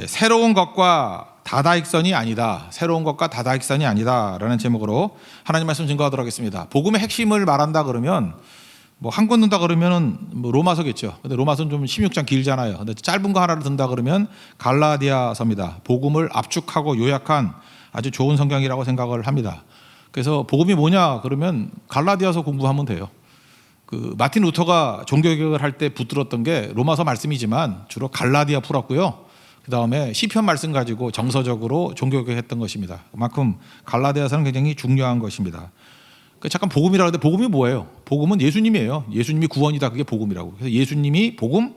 새로운 것과 다다익선이 아니다. 새로운 것과 다다익선이 아니다라는 제목으로 하나님 말씀 증거하도록 하겠습니다. 복음의 핵심을 말한다 그러면 뭐 한 권 든다 그러면은 뭐 로마서겠죠. 근데 로마서는 좀 16장 길잖아요. 근데 짧은 거 하나를 든다 그러면 갈라디아서입니다. 복음을 압축하고 요약한 아주 좋은 성경이라고 생각을 합니다. 그래서 복음이 뭐냐 그러면 갈라디아서 공부하면 돼요. 그 마틴 루터가 종교개혁을 할 때 붙들었던 게 로마서 말씀이지만 주로 갈라디아 풀었고요. 그 다음에 시편 말씀 가지고 정서적으로 종교개혁했던 것입니다. 그만큼 갈라디아서는 굉장히 중요한 것입니다. 잠깐 복음이라고 하는데 복음이 뭐예요? 복음은 예수님이에요. 예수님이 구원이다. 그게 복음이라고. 그래서 예수님이 복음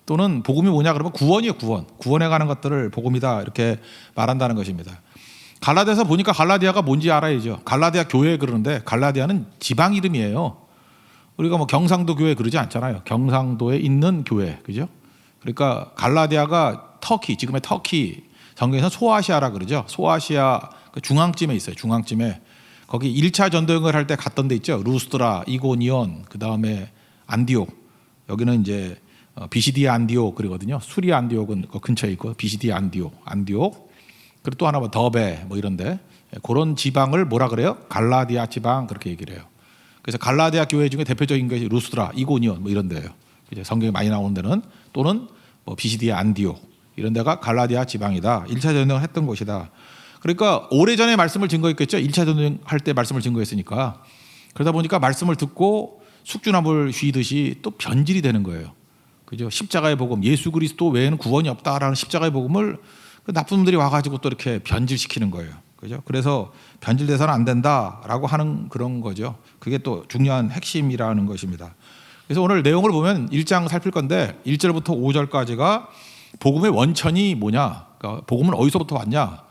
또는 복음이 뭐냐 그러면 구원이에요. 구원. 구원에 관한 것들을 복음이다 이렇게 말한다는 것입니다. 갈라디아서 보니까 갈라디아가 뭔지 알아야죠. 갈라디아 교회 그러는데 갈라디아는 지방 이름이에요. 우리가 뭐 경상도 교회 그러지 않잖아요. 경상도에 있는 교회, 그죠? 그러니까 갈라디아가 터키, 지금의 터키, 성경에서 소아시아라 그러죠. 소아시아 중앙쯤에 있어요. 중앙쯤에 거기 1차 전도여행을 할 때 갔던 데 있죠. 루스드라, 이고니온, 그 다음에 안디옥. 여기는 이제 비시디아 안디옥 그러거든요. 수리아 안디옥은 그 근처에 있고 비시디아 안디옥. 그리고 또 하나 뭐 더베 뭐 이런데 그런 지방을 뭐라 그래요? 갈라디아 지방 그렇게 얘기를 해요. 그래서 갈라디아 교회 중에 대표적인 것이 루스드라, 이고니온 뭐 이런 데예요. 이제 성경에 많이 나오는 데는 또는 뭐 비시디아 안디옥 이런 데가 갈라디아 지방이다. 1차 전도여행을 했던 곳이다. 그러니까 오래전에 말씀을 증거했겠죠. 1차 전도여행 할 때 말씀을 증거했으니까. 그러다 보니까 말씀을 듣고 숙주나물 쉬듯이 또 변질이 되는 거예요. 그죠? 십자가의 복음, 예수 그리스도 외에는 구원이 없다라는 십자가의 복음을 나쁜 놈들이 와가지고 또 이렇게 변질시키는 거예요. 그죠? 그래서 변질돼서는 안 된다라고 하는 그런 거죠. 그게 또 중요한 핵심이라는 것입니다. 그래서 오늘 내용을 보면 1장 살필 건데 1절부터 5절까지가 복음의 원천이 뭐냐? 그러니까 복음은 어디서부터 왔냐?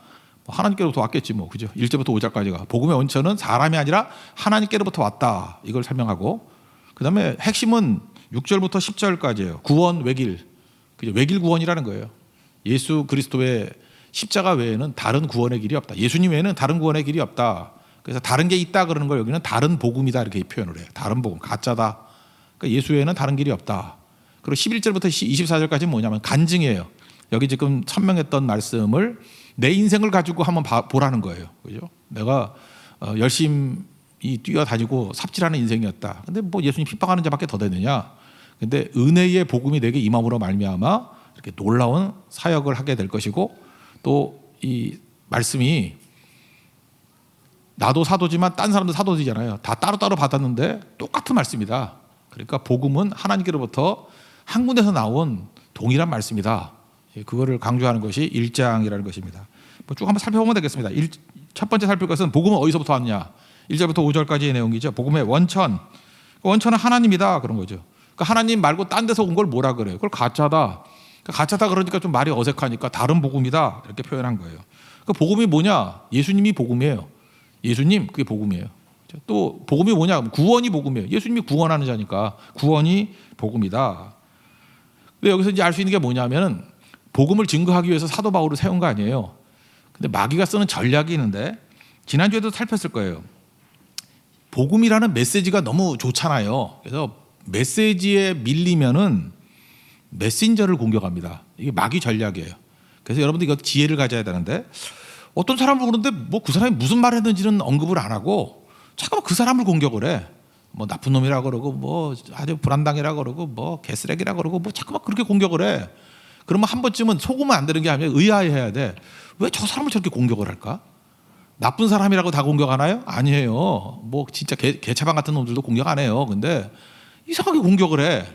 하나님께로부터 왔겠지 뭐, 그죠? 1절부터 5절까지가 복음의 원천은 사람이 아니라 하나님께로부터 왔다. 이걸 설명하고 그 다음에 핵심은 6절부터 10절까지예요. 구원 외길, 그죠? 외길 구원이라는 거예요. 예수 그리스도의 십자가 외에는 다른 구원의 길이 없다. 예수님 외에는 다른 구원의 길이 없다. 그래서 다른 게 있다 그러는 걸 여기는 다른 복음이다 이렇게 표현을 해요. 다른 복음, 가짜다. 그러니까 예수 외에는 다른 길이 없다. 그리고 11절부터 24절까지는 뭐냐면 간증이에요. 여기 지금 설명했던 말씀을 내 인생을 가지고 한번 보라는 거예요. 그죠? 내가 열심히 뛰어다니고 삽질하는 인생이었다. 근데 뭐 예수님 핍박하는 자밖에 더 되느냐? 근데 은혜의 복음이 내게 임함으로 말미암아 이렇게 놀라운 사역을 하게 될 것이고 또 이 말씀이 나도 사도지만 딴 사람도 사도지잖아요. 다 따로따로 받았는데 똑같은 말씀이다. 그러니까 복음은 하나님께로부터 한 군데서 나온 동일한 말씀이다. 그거를 강조하는 것이 1장이라는 것입니다. 쭉 한번 살펴보면 되겠습니다. 첫 번째 살필 것은 복음은 어디서부터 왔냐. 1절부터 5절까지의 내용이죠. 복음의 원천. 원천은 하나님이다 그런 거죠. 그러니까 하나님 말고 딴 데서 온 걸 뭐라 그래요? 그걸 가짜다. 가짜다 그러니까 좀 말이 어색하니까 다른 복음이다 이렇게 표현한 거예요. 그 복음이 뭐냐? 예수님이 복음이에요. 예수님 그게 복음이에요. 또 복음이 뭐냐? 구원이 복음이에요. 예수님이 구원하는 자니까 구원이 복음이다. 근데 여기서 이제 알 수 있는 게 뭐냐면은 복음을 증거하기 위해서 사도 바울을 세운 거 아니에요. 근데 마귀가 쓰는 전략이 있는데 지난주에도 살폈을 거예요. 복음이라는 메시지가 너무 좋잖아요. 그래서 메시지에 밀리면은 메신저를 공격합니다. 이게 마귀 전략이에요. 그래서 여러분들 이거 지혜를 가져야 되는데 어떤 사람을 보는데 뭐 그 사람이 무슨 말을 했는지는 언급을 안 하고 잠깐만 그 사람을 공격을 해. 뭐 나쁜 놈이라 그러고 뭐 아주 불안당이라 그러고 뭐 개쓰레기라 그러고 뭐 잠깐만 그렇게 공격을 해. 그러면 한 번쯤은 속으면 안 되는 게 아니라 의아해야 돼. 왜 저 사람을 저렇게 공격을 할까? 나쁜 사람이라고 다 공격하나요? 아니에요. 뭐 진짜 개차방 같은 놈들도 공격 안 해요. 근데 이상하게 공격을 해.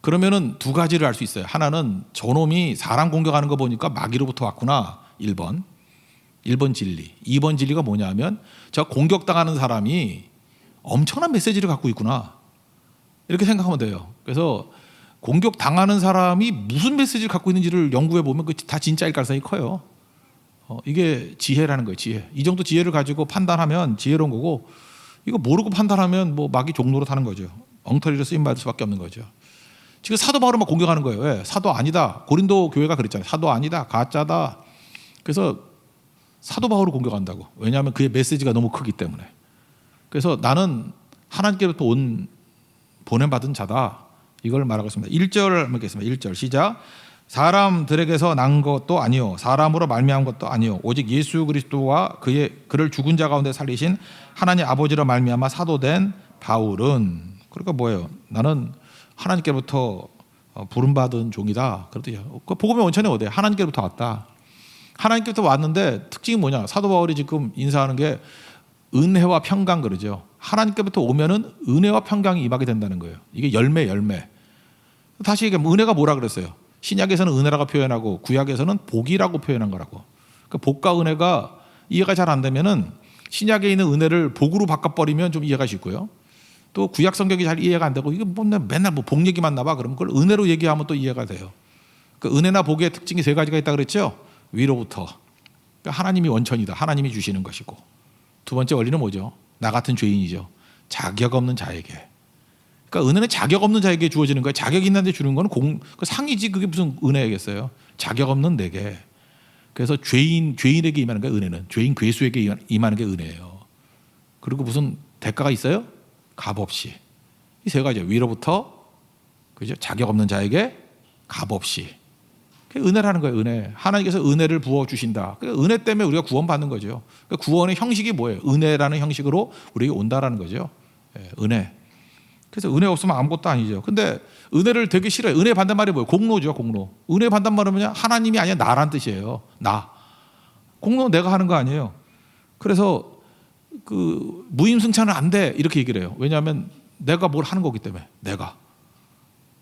그러면은 두 가지를 알 수 있어요. 하나는 저놈이 사람 공격하는 거 보니까 마귀로부터 왔구나. 1번 진리. 2번 진리가 뭐냐면 저 공격당하는 사람이 엄청난 메시지를 갖고 있구나. 이렇게 생각하면 돼요. 그래서 공격당하는 사람이 무슨 메시지를 갖고 있는지를 연구해 보면 다 진짜일 가능성이 커요. 이게 지혜라는 거예요. 지혜. 이 정도 지혜를 가지고 판단하면 지혜로운 거고 이거 모르고 판단하면 뭐 마귀 종로로 타는 거죠. 엉터리로 쓰임받을 수밖에 없는 거죠. 지금 사도 바울을 막 공격하는 거예요. 왜? 사도 아니다. 고린도 교회가 그랬잖아요. 사도 아니다. 가짜다. 그래서 사도 바울을 공격한다고. 왜냐하면 그의 메시지가 너무 크기 때문에. 그래서 나는 하나님께로부터 온 보냄받은 자다. 이걸 말하고 있습니다. 1절 한번 읽겠습니다. 1절 시작. 사람들에게서 난 것도 아니요 사람으로 말미암은 것도 아니요 오직 예수 그리스도와 그를 죽은 자 가운데 살리신 하나님 아버지로 말미암아 사도된 바울은 그러니까 뭐예요? 나는 하나님께로부터 부름받은 종이다. 그렇듯이요. 그 복음의 원천이 어디에? 하나님께로부터 왔다. 하나님께로부터 왔는데 특징이 뭐냐? 사도 바울이 지금 인사하는 게 은혜와 평강 그러죠. 하나님께로부터 오면은 은혜와 평강이 임하게 된다는 거예요. 이게 열매. 다시 얘기하면 은혜가 뭐라 그랬어요? 신약에서는 은혜라고 표현하고 구약에서는 복이라고 표현한 거라고. 그 복과 은혜가 이해가 잘 안 되면은 신약에 있는 은혜를 복으로 바꿔버리면 좀 이해가 쉽고요. 또 구약 성경이 잘 이해가 안 되고 이게 뭐 맨날 뭐 복 얘기만 나와 그러면 그걸 은혜로 얘기하면 또 이해가 돼요. 그 은혜나 복의 특징이 세 가지가 있다 그랬죠. 위로부터 그러니까 하나님이 원천이다. 하나님이 주시는 것이고 두 번째 원리는 뭐죠? 나 같은 죄인이죠. 자격 없는 자에게. 그러니까 은혜는 자격 없는 자에게 주어지는 거예요. 자격 있는데 주는 건 그 상이지 그게 무슨 은혜겠어요. 자격 없는 내게. 그래서 죄인에게 임하는 게 은혜는 죄인 괴수에게 임하는 게 은혜예요. 그리고 무슨 대가가 있어요? 값없이. 이 세 가지 위로부터 그죠? 자격 없는 자에게 값없이. 그게 은혜라는 거예요. 은혜. 하나님께서 은혜를 부어 주신다. 그러니까 은혜 때문에 우리가 구원받는 거죠. 그러니까 구원의 형식이 뭐예요? 은혜라는 형식으로 우리에게 온다라는 거죠. 은혜. 그래서 은혜 없으면 아무것도 아니죠. 근데 은혜를 되게 싫어요. 은혜 받는 말이 뭐예요? 공로죠, 공로. 은혜 받는 말은 뭐냐? 하나님이 아니라 나란 뜻이에요. 나. 공로는 내가 하는 거 아니에요. 그래서 그 무임승차는 안 돼. 이렇게 얘기를 해요. 왜냐하면 내가 뭘 하는 거기 때문에. 내가.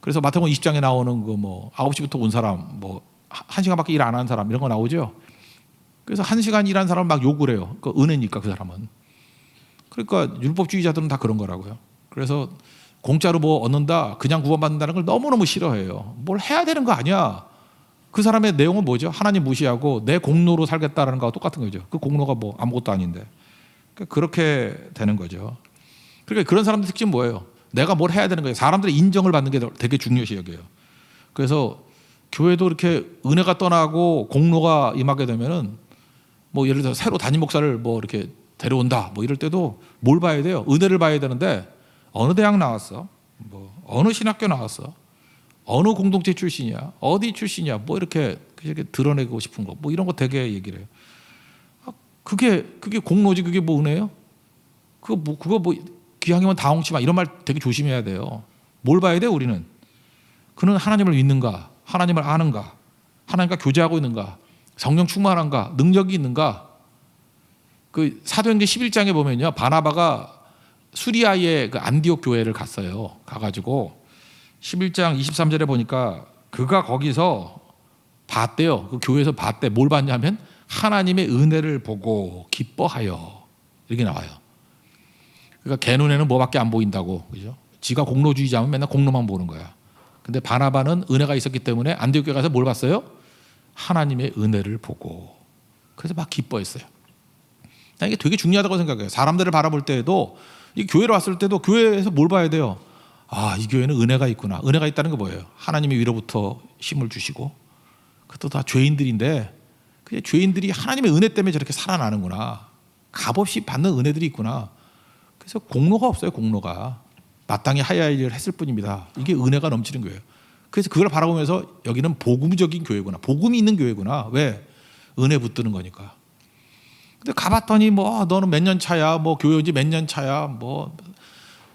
그래서 마태복음 20장에 나오는 그 뭐 9시부터 온 사람, 뭐 1시간밖에 일 안 한 사람 이런 거 나오죠. 그래서 1시간 일한 사람 막 욕을 해요. 그 은혜니까 그 사람은. 그러니까 율법주의자들은 다 그런 거라고요. 그래서 공짜로 뭐 얻는다, 그냥 구원받는다는 걸 너무너무 싫어해요. 뭘 해야 되는 거 아니야. 그 사람의 내용은 뭐죠? 하나님 무시하고 내 공로로 살겠다라는 거와 똑같은 거죠. 그 공로가 뭐 아무것도 아닌데. 그러니까 그렇게 되는 거죠. 그러니까 그런 사람들 특징은 뭐예요? 내가 뭘 해야 되는 거예요. 사람들의 인정을 받는 게 되게 중요시 여겨요. 그래서 교회도 이렇게 은혜가 떠나고 공로가 임하게 되면은 뭐 예를 들어 새로 담임 목사를 뭐 이렇게 데려온다 뭐 이럴 때도 뭘 봐야 돼요? 은혜를 봐야 되는데 어느 대학 나왔어? 뭐 어느 신학교 나왔어? 어느 공동체 출신이야? 어디 출신이야? 뭐 이렇게 드러내고 싶은 거 뭐 이런 거 되게 얘기를 해요. 그게 공로지 그게 뭐 은혜예요? 그거 뭐 기왕이면 다 엉치마 이런 말 되게 조심해야 돼요. 뭘 봐야 돼 우리는? 그는 하나님을 믿는가? 하나님을 아는가? 하나님과 교제하고 있는가? 성령 충만한가? 능력이 있는가? 그 사도행전 11장에 보면요. 바나바가 수리아의 그 안디옥 교회를 갔어요. 가가지고 11장 23절에 보니까 그가 거기서 봤대요. 그 교회에서 봤대. 뭘 봤냐면 하나님의 은혜를 보고 기뻐하여 이렇게 나와요. 그러니까 걔 눈에는 뭐밖에 안 보인다고, 그죠? 지가 공로주의자면 맨날 공로만 보는 거야. 근데 바나바는 은혜가 있었기 때문에 안디옥 교회 가서 뭘 봤어요? 하나님의 은혜를 보고 그래서 막 기뻐했어요. 이게 되게 중요하다고 생각해요. 사람들을 바라볼 때에도 이 교회로 왔을 때도 교회에서 뭘 봐야 돼요? 아, 이 교회는 은혜가 있구나. 은혜가 있다는 게 뭐예요? 하나님이 위로부터 힘을 주시고 그것도 다 죄인들인데 그 죄인들이 하나님의 은혜 때문에 저렇게 살아나는구나. 값없이 받는 은혜들이 있구나. 그래서 공로가 없어요. 공로가 마땅히 하야 할 일을 했을 뿐입니다. 이게 은혜가 넘치는 거예요. 그래서 그걸 바라보면서 여기는 복음적인 교회구나. 복음이 있는 교회구나. 왜? 은혜 붙드는 거니까. 근데 가봤더니 뭐 너는 몇 년 차야, 뭐 교회 온지 몇 년 차야, 뭐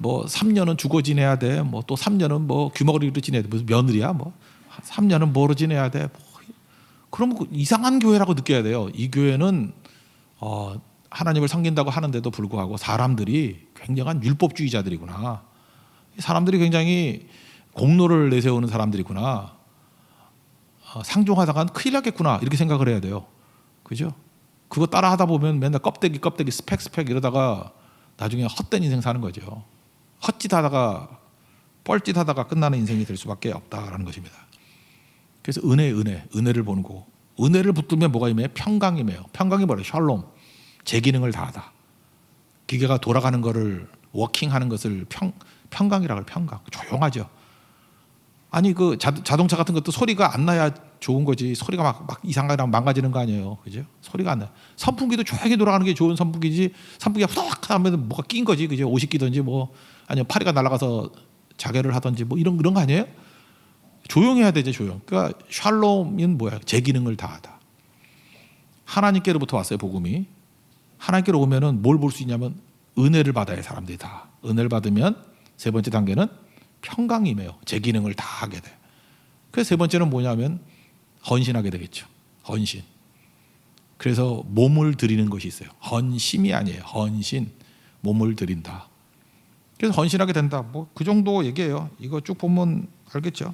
3년은 죽어 지내야 돼, 뭐 또 3년은 뭐 귀머거리로 지내야 돼, 무슨 며느리야, 뭐 3년은 뭐로 지내야 돼. 그러면 이상한 교회라고 느껴야 돼요. 이 교회는 하나님을 섬긴다고 하는데도 불구하고 사람들이 굉장한 율법주의자들이구나. 사람들이 굉장히 공로를 내세우는 사람들이구나. 상종하다간 큰일 나겠구나 이렇게 생각을 해야 돼요. 그죠? 그거 따라 하다 보면 맨날 껍데기 스펙 이러다가 나중에 헛된 인생 사는 거죠. 헛짓하다가 뻘짓하다가 끝나는 인생이 될 수밖에 없다라는 것입니다. 그래서 은혜를 보는 거고 은혜를 붙들면 뭐가 임해요? 평강이 임해요. 평강이 뭐래요? 샬롬. 제 기능을 다하다. 기계가 돌아가는 거를 워킹하는 것을 평강이라고 해요. 평강. 조용하죠. 아니 그 자동차 같은 것도 소리가 안 나야 좋은 거지. 소리가 막 이상하게 나면 망가지는 거 아니에요. 그죠? 소리가 안 나. 선풍기도 조용히 돌아가는 게 좋은 선풍기지. 선풍기가 후닥 하면 뭐가 낀 거지. 그죠? 옷이 끼든지 뭐 아니면 파리가 날아가서 자결을 하든지 뭐 이런 거 아니에요? 조용해야 되죠, 조용. 그러니까 샬롬은 뭐야? 제 기능을 다하다. 하나님께로부터 왔어요, 복음이. 하나님께로 오면은 뭘 볼 수 있냐면 은혜를 받아야 사람들이 다. 은혜를 받으면 세 번째 단계는 평강이 임해요. 제 기능을 다 하게 돼. 그래서 세 번째는 뭐냐면 헌신하게 되겠죠. 헌신. 그래서 몸을 드리는 것이 있어요. 헌심이 아니에요. 헌신. 몸을 드린다. 그래서 헌신하게 된다. 뭐 그 정도 얘기예요. 이거 쭉 보면 알겠죠.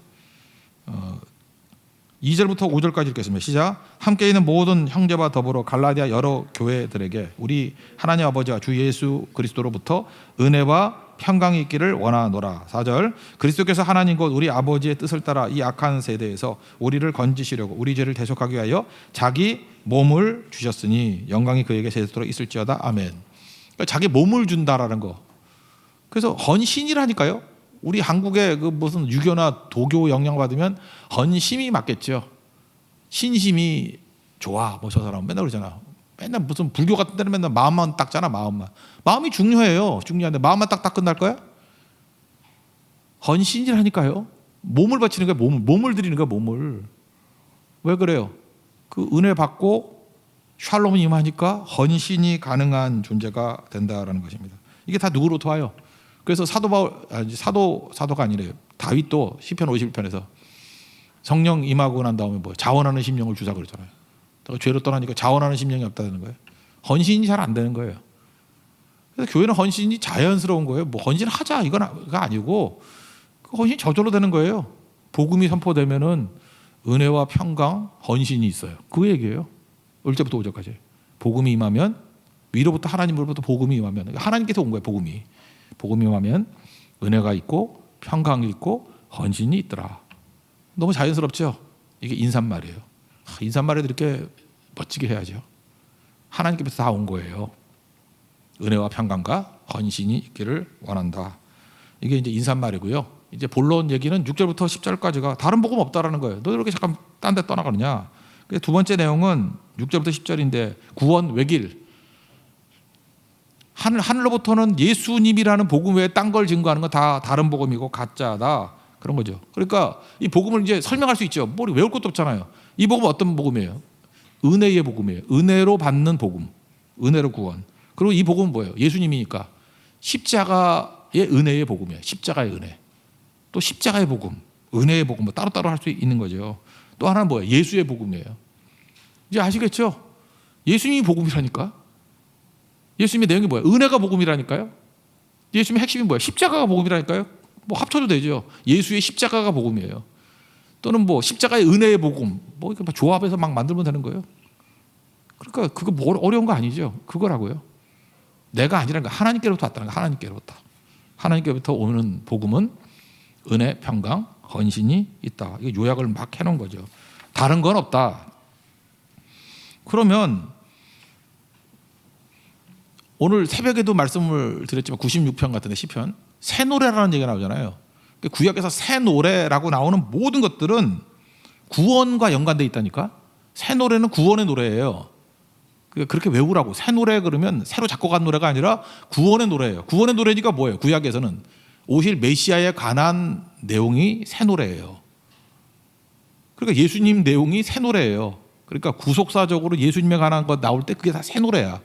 2절부터 5절까지 읽겠습니다. 시작. 함께 있는 모든 형제와 더불어 갈라디아 여러 교회들에게 우리 하나님 아버지와 주 예수 그리스도로부터 은혜와 평강이 있기를 원하노라. 4절. 그리스도께서 하나님 곧 우리 아버지의 뜻을 따라 이 악한 세대에서 우리를 건지시려고 우리 죄를 대속하기 위하여 자기 몸을 주셨으니 영광이 그에게 세세토록 있을지어다. 아멘. 그러니까 자기 몸을 준다라는 거. 그래서 헌신이라니까요. 우리 한국의 그 무슨 유교나 도교 영향 받으면 헌심이 맞겠죠. 신심이 좋아. 뭐 저 사람 맨날 그러잖아. 맨날 무슨 불교 같은 데는 맨날 마음만 닦잖아. 마음이 중요해요. 중요한데 마음만 딱 끝날 거야? 헌신이라니까요. 몸을 바치는 거야. 몸을 드리는 거야. 몸을. 왜 그래요? 그 은혜 받고 샬롬이 임하니까 헌신이 가능한 존재가 된다라는 것입니다. 이게 다 누구로부터 와요? 그래서 사도가 아니래요. 다윗도 시편 51편에서 성령 임하고 난 다음에 뭐 자원하는 심령을 주자 그러잖아요. 죄로 떠나니까 자원하는 심령이 없다는 거예요. 헌신이 잘 안 되는 거예요. 그래서 교회는 헌신이 자연스러운 거예요. 뭐 헌신하자 이건 아니고 그 헌신이 저절로 되는 거예요. 복음이 선포되면은 은혜와 평강, 헌신이 있어요. 그 얘기예요. 1절부터 5절까지. 복음이 임하면 위로부터 하나님으로부터 복음이 임하면 하나님께서 온 거예요. 복음이 임하면 은혜가 있고 평강이 있고 헌신이 있더라. 너무 자연스럽죠? 이게 인사말이에요. 인사말에도 이렇게 멋지게 해야죠. 하나님께서 다 온 거예요. 은혜와 평강과 헌신이 있기를 원한다. 이게 이제 인사말이고요. 이제 본론 얘기는 6절부터 10절까지가 다른 복음 없다라는 거예요. 너 이렇게 잠깐 딴 데 떠나가느냐. 두 번째 내용은 6절부터 10절인데 구원 외길. 하늘로부터는 예수님이라는 복음 외에 딴 걸 증거하는 건 다 다른 복음이고 가짜다. 그런 거죠. 그러니까 이 복음을 이제 설명할 수 있죠. 뭐 외울 것도 없잖아요. 이 복음은 어떤 복음이에요? 은혜의 복음이에요. 은혜로 받는 복음. 은혜로 구원. 그리고 이 복음은 뭐예요? 예수님이니까 십자가의 은혜의 복음이에요. 십자가의 은혜. 또 십자가의 복음, 은혜의 복음, 뭐 따로따로 할 수 있는 거죠. 또 하나는 뭐예요? 예수의 복음이에요. 이제 아시겠죠? 예수님이 복음이라니까. 예수님의 내용이 뭐예요? 은혜가 복음이라니까요. 예수님의 핵심이 뭐예요? 십자가가 복음이라니까요. 뭐 합쳐도 되죠. 예수의 십자가가 복음이에요. 또는 뭐 십자가의 은혜의 복음, 뭐 이렇게 조합해서 막 만들면 되는 거예요. 그러니까 그거 뭐 어려운 거 아니죠. 그거라고요. 내가 아니라는 거, 하나님께로부터 왔다는 거. 하나님께로부터 오는 복음은 은혜, 평강, 헌신이 있다. 이거 요약을 막 해놓은 거죠. 다른 건 없다. 그러면 오늘 새벽에도 말씀을 드렸지만 96편 같은데 시편 새 노래라는 얘기가 나오잖아요. 구약에서 새 노래라고 나오는 모든 것들은 구원과 연관되어 있다니까. 새 노래는 구원의 노래예요. 그렇게 외우라고. 새 노래 그러면 새로 작곡한 노래가 아니라 구원의 노래예요. 구원의 노래니까 뭐예요? 구약에서는 오실 메시아에 관한 내용이 새 노래예요. 그러니까 예수님 내용이 새 노래예요. 그러니까 구속사적으로 예수님에 관한 것 나올 때 그게 다 새 노래야.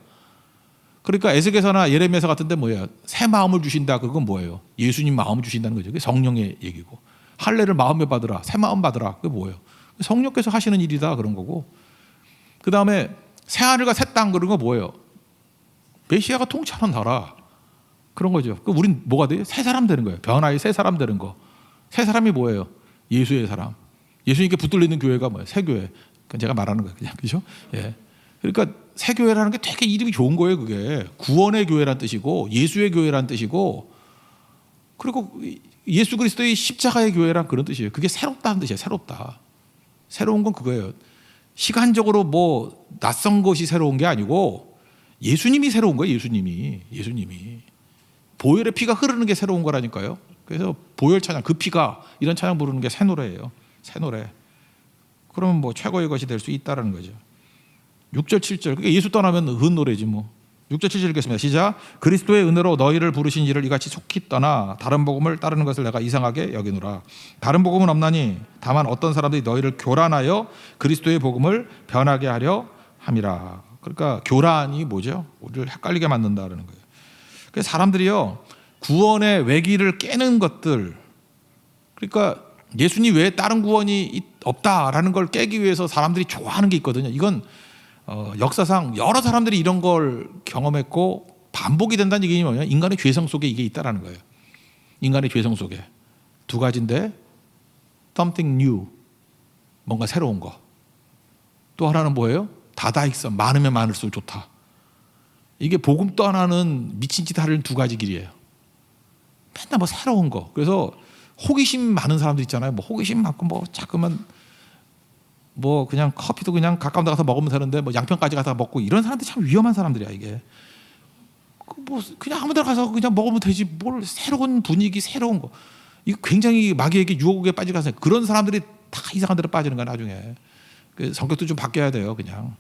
그러니까 에스겔서나 예레미야서 같은데 뭐예요? 새 마음을 주신다. 그건 뭐예요? 예수님 마음을 주신다는 거죠. 그게 성령의 얘기고. 할례를 마음에 받으라. 새 마음 받으라. 그게 뭐예요? 성령께서 하시는 일이다. 그런 거고. 그 다음에 새 하늘과 새 땅 그런 거 뭐예요? 메시아가 통치하는 나라. 그런 거죠. 우린 뭐가 돼요? 새 사람 되는 거예요. 변화의 새 사람 되는 거. 새 사람이 뭐예요? 예수의 사람. 예수님께 붙들려 있는 교회가 뭐예요? 새 교회. 그건 제가 말하는 거예요. 그냥 그죠? 예. 그러니까 새 교회라는 게 되게 이름이 좋은 거예요. 그게 구원의 교회란 뜻이고 예수의 교회란 뜻이고 그리고 예수 그리스도의 십자가의 교회란 그런 뜻이에요. 그게 새롭다는 뜻이에요. 새롭다. 새로운 건 그거예요. 시간적으로 뭐 낯선 것이 새로운 게 아니고 예수님이 새로운 거예요. 예수님이 보혈의 피가 흐르는 게 새로운 거라니까요. 그래서 보혈 찬양, 그 피가 이런 찬양 부르는 게 새 노래예요. 새 노래. 그러면 뭐 최고의 것이 될 수 있다라는 거죠. 6절 7절. 그러니까 예수 떠나면 은 노래지 뭐. 6절 7절 읽겠습니다. 시작. 그리스도의 은혜로 너희를 부르신 이를 이같이 속히 떠나 다른 복음을 따르는 것을 내가 이상하게 여기노라. 다른 복음은 없나니 다만 어떤 사람들이 너희를 교란하여 그리스도의 복음을 변하게 하려 함이라. 그러니까 교란이 뭐죠? 우리를 헷갈리게 만든다는 거예요. 그래서 사람들이요, 구원의 외기를 깨는 것들, 그러니까 예수님 외에 다른 구원이 없다라는 걸 깨기 위해서 사람들이 좋아하는 게 있거든요. 이건 역사상 여러 사람들이 이런 걸 경험했고 반복이 된다는 얘기는 뭐냐면 인간의 죄성 속에 이게 있다라는 거예요. 인간의 죄성 속에 두 가지인데 something new, 뭔가 새로운 거. 또 하나는 뭐예요? 다다익선, 많으면 많을수록 좋다. 이게 복음 떠나는 미친 짓 하려는 두 가지 길이에요. 맨날 뭐 새로운 거. 그래서 호기심 많은 사람들 있잖아요. 뭐 호기심 많고 뭐 자꾸만 뭐 그냥 커피도 그냥 가까운 데 가서 먹으면 되는데 뭐 양평까지 가서 먹고, 이런 사람들이 참 위험한 사람들이야. 이게 뭐 그냥 아무 데나 가서 그냥 먹으면 되지 뭘 새로운 분위기, 새로운 거. 이거 굉장히 마귀에게 유혹에 빠지가서 그런 사람들이 다 이상한 데로 빠지는 거야 나중에. 그 성격도 좀 바뀌어야 돼요. 그냥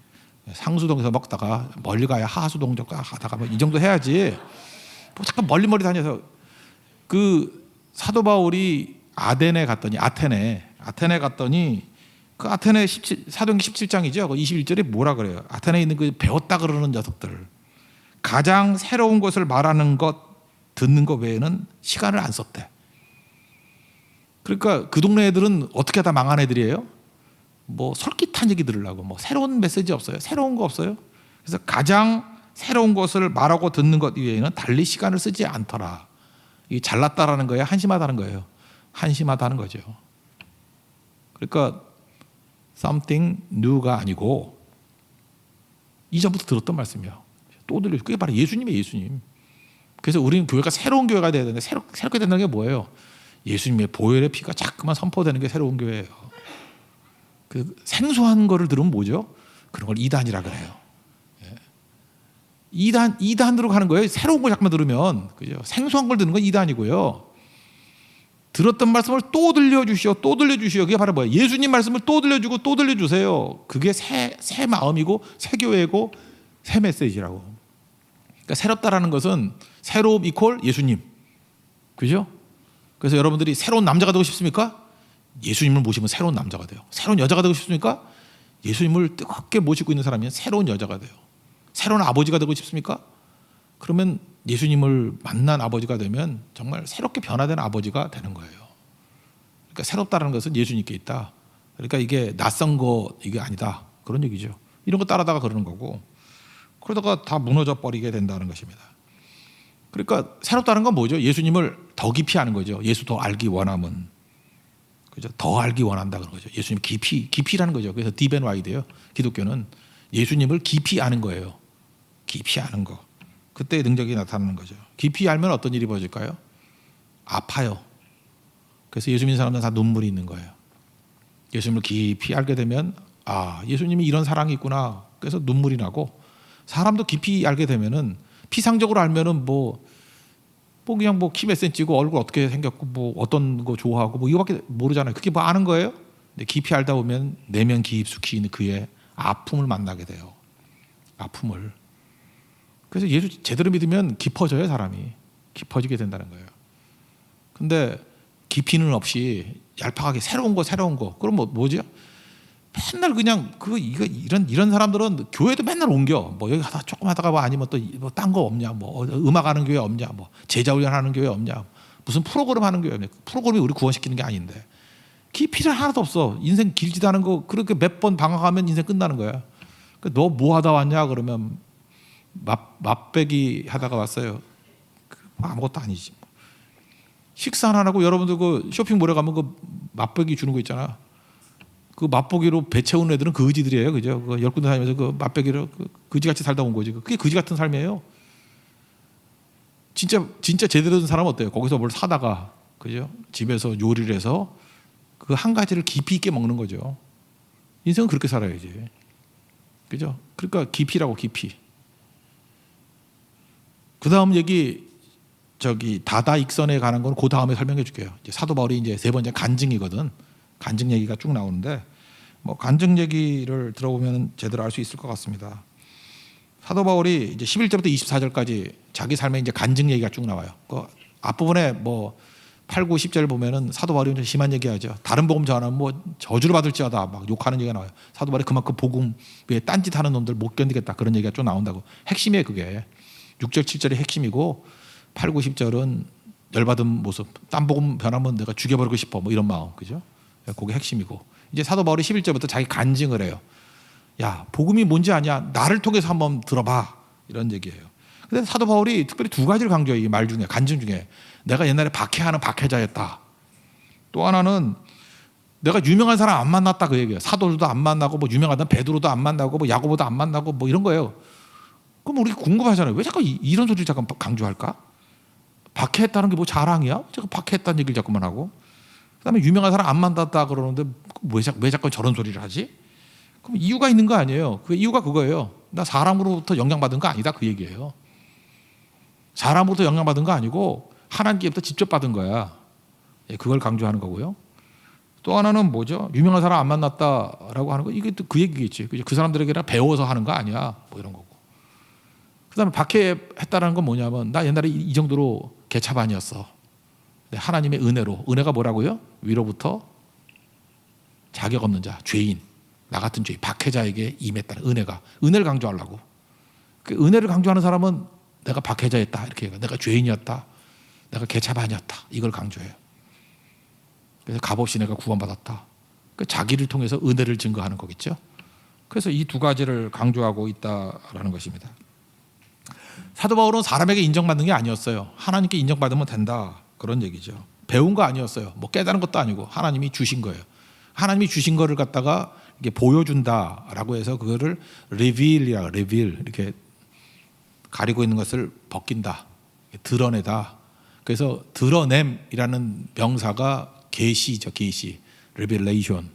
상수동에서 먹다가 멀리 가야 하수동 가다가 뭐 이 정도 해야지. 뭐 잠깐 멀리 다녀서 그 사도 바울이 아테네 갔더니 그 아테네 사도행전 17장이죠. 그 21절에 뭐라 그래요? 아테네에 있는 그 배웠다 그러는 녀석들, 가장 새로운 것을 말하는 것, 듣는 것 외에는 시간을 안 썼대. 그러니까 그 동네 애들은 어떻게 하다 망한 애들이에요? 뭐 솔깃한 얘기 들으려고, 뭐 새로운 메시지 없어요? 새로운 거 없어요? 그래서 가장 새로운 것을 말하고 듣는 것 이외에는 달리 시간을 쓰지 않더라. 이게 잘났다라는 거예요? 한심하다는 거예요? 한심하다는 거죠. 그러니까 something new가 아니고 이전부터 들었던 말씀이에요. 또 들려요. 그게 바로 예수님이에요. 예수님. 그래서 우리는 교회가 새로운 교회가 돼야 되는데 새롭게 된다는 게 뭐예요? 예수님의 보혈의 피가 자꾸만 선포되는 게 새로운 교회예요. 그 생소한 거를 들으면 뭐죠? 그런 걸 이단이라 그래요. 이단으로 가는 거예요. 새로운 걸 자꾸만 들으면. 그죠? 생소한 걸 듣는 건 이단이고요. 들었던 말씀을 또 들려주시오. 그게 바로 뭐예요? 예수님 말씀을 또 들려주고 또 들려주세요. 그게 새 마음이고 새 교회고 새 메시지라고. 그러니까 새롭다라는 것은 새로움 이퀄 예수님. 그죠? 그래서 여러분들이 새로운 남자가 되고 싶습니까? 예수님을 모시면 새로운 남자가 돼요. 새로운 여자가 되고 싶습니까? 예수님을 뜨겁게 모시고 있는 사람이 새로운 여자가 돼요. 새로운 아버지가 되고 싶습니까? 그러면 예수님을 만난 아버지가 되면 정말 새롭게 변화된 아버지가 되는 거예요. 그러니까 새롭다는 것은 예수님께 있다. 그러니까 이게 낯선 거 이게 아니다. 그런 얘기죠. 이런 거 따라다가 그러는 거고, 그러다가 다 무너져 버리게 된다는 것입니다. 그러니까 새롭다는 건 뭐죠? 예수님을 더 깊이 아는 거죠. 예수 더 알기 원함은. 그죠? 더 알기 원한다 그런 거죠. 예수님 깊이라는 거죠. 그래서 딥 앤 와이드예요. 기독교는 예수님을 깊이 아는 거예요. 깊이 아는 거. 그때 능력이 나타나는 거죠. 깊이 알면 어떤 일이 벌어질까요? 아파요. 그래서 예수 믿는 사람들은 다 눈물이 있는 거예요. 예수님을 깊이 알게 되면 예수님이 이런 사랑이 있구나. 그래서 눈물이 나고, 사람도 깊이 알게 되면은 피상적으로 알면은 뭐 그냥 뭐 키 몇 센치고 얼굴 어떻게 생겼고 뭐 어떤 거 좋아하고 뭐 이거밖에 모르잖아요. 그게 뭐 아는 거예요? 근데 깊이 알다 보면 내면 깊숙이 있는 그의 아픔을 만나게 돼요. 아픔을. 그래서 예수 제대로 믿으면 깊어져요. 사람이 깊어지게 된다는 거예요. 근데 깊이는 없이 얄팍하게 새로운 거 그럼 뭐죠? 맨날 그냥 이런 사람들은 교회도 맨날 옮겨. 뭐 여기 가다 조금 하다가 뭐 아니면 또 뭐 딴 거 없냐? 뭐 음악하는 교회 없냐? 뭐 제자훈련하는 교회 없냐? 무슨 프로그램 하는 교회 없냐? 프로그램이 우리 구원시키는 게 아닌데 깊이는 하나도 없어. 인생 길지도 않은 거 그렇게 몇 번 방황하면 인생 끝나는 거야. 너 뭐 하다 왔냐? 그러면 맛배기 하다가 왔어요. 아무것도 아니지. 식사 안 하고 여러분들 그 쇼핑몰에 가면 그 맛배기 주는 거 있잖아. 그 맛보기로 배 채우는 애들은 거지들이에요. 그죠? 그 10군데 다니면서 그 맛배기로 거지같이 살다 온 거지. 그게 거지 같은 삶이에요. 진짜 제대로 된 사람은 어때요? 거기서 뭘 사다가, 그죠? 집에서 요리를 해서 그 한 가지를 깊이 있게 먹는 거죠. 인생은 그렇게 살아야지. 그죠? 그러니까 깊이라고, 깊이. 그 다음 얘기, 다다익선에 관한 건 그 다음에 설명해 줄게요. 이제 사도 바울이 이제 세 번째 간증이거든. 간증 얘기가 쭉 나오는데, 뭐 간증 얘기를 들어보면 제대로 알 수 있을 것 같습니다. 사도 바울이 이제 11절부터 24절까지 자기 삶의 이제 간증 얘기가 쭉 나와요. 그 앞부분에 뭐 8, 9, 10절 보면은 사도 바울이 좀 심한 얘기하죠. 다른 복음 전하면 뭐 저주를 받을지어다 막 욕하는 얘기가 나와요. 사도 바울이 그만큼 복음 왜 딴짓하는 놈들 못 견디겠다 그런 얘기가 좀 나온다고. 핵심이에요 그게. 6절, 7절이 핵심이고 8, 9, 10절은 열받은 모습. 딴 복음 변하면 내가 죽여버리고 싶어 뭐 이런 마음, 그죠? 그게 핵심이고. 이제 사도 바울이 11절부터 자기 간증을 해요. 야, 복음이 뭔지 아냐? 나를 통해서 한번 들어봐. 이런 얘기예요. 근데 사도 바울이 특별히 두 가지를 강조해요. 이 말 중에, 간증 중에. 내가 옛날에 박해하는 박해자였다. 또 하나는 내가 유명한 사람 안 만났다 그 얘기예요. 사도들도 안 만나고 뭐 유명하던 베드로도 안 만나고 뭐 야고보도 안 만나고 뭐 이런 거예요. 그럼 우리 궁금하잖아요. 왜 자꾸 이런 소리를 잠깐 강조할까? 박해했다는 게 뭐 자랑이야? 제가 박해했다는 얘기를 자꾸만 하고. 그다음에 유명한 사람 안 만났다 그러는데 왜 자꾸 저런 소리를 하지? 그럼 이유가 있는 거 아니에요. 그 이유가 그거예요. 나 사람으로부터 영향받은 거 아니다 그 얘기예요. 사람으로부터 영향받은 거 아니고 하나님께부터 직접 받은 거야. 그걸 강조하는 거고요. 또 하나는 뭐죠? 유명한 사람 안 만났다라고 하는 거 이게 또 그 얘기겠지. 그 사람들에게나 배워서 하는 거 아니야. 뭐 이런 거고. 그다음에 박해했다는 건 뭐냐면 나 옛날에 이 정도로 개차반이었어. 하나님의 은혜로. 은혜가 뭐라고요? 위로부터 자격 없는 자, 죄인, 나 같은 죄인, 박해자에게 임했다는 은혜가. 은혜를 강조하려고. 그 은혜를 강조하는 사람은 내가 박해자였다 이렇게 얘기해요. 내가 죄인이었다. 내가 개차반이었다. 이걸 강조해요. 그래서 값없이 내가 구원받았다. 그 자기를 통해서 은혜를 증거하는 거겠죠. 그래서 이 두 가지를 강조하고 있다라는 것입니다. 사도 바울은 사람에게 인정받는 게 아니었어요. 하나님께 인정받으면 된다. 그런 얘기죠. 배운 거 아니었어요. 뭐 깨달은 것도 아니고 하나님이 주신 거예요. 하나님이 주신 거를 갖다가 이게 보여준다라고 해서 그거를 reveal이라고 reveal 이렇게 가리고 있는 것을 벗긴다. 드러내다. 그래서 드러냄이라는 명사가 계시죠. 계시. revelation.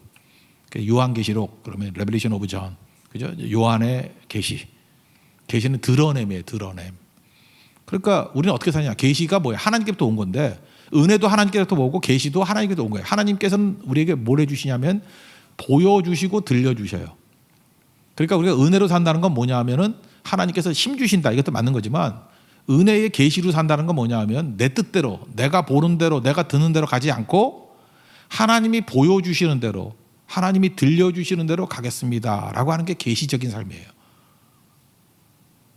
요한계시록 그러면 revelation of John. 그죠? 요한의 계시. 계시는 드러냄이에요. 드러냄. 그러니까 우리는 어떻게 사냐? 계시가 뭐예요? 하나님께부터 온 건데 은혜도 하나님께부터 오고 계시도 하나님께부터 온 거예요. 하나님께서는 우리에게 뭘 해주시냐면 보여주시고 들려주셔요. 그러니까 우리가 은혜로 산다는 건 뭐냐 하면은 하나님께서 힘 주신다. 이것도 맞는 거지만 은혜의 계시로 산다는 건 뭐냐 하면 내 뜻대로 내가 보는 대로 내가 듣는 대로 가지 않고 하나님이 보여주시는 대로 하나님이 들려주시는 대로 가겠습니다 라고 하는 게 계시적인 삶이에요.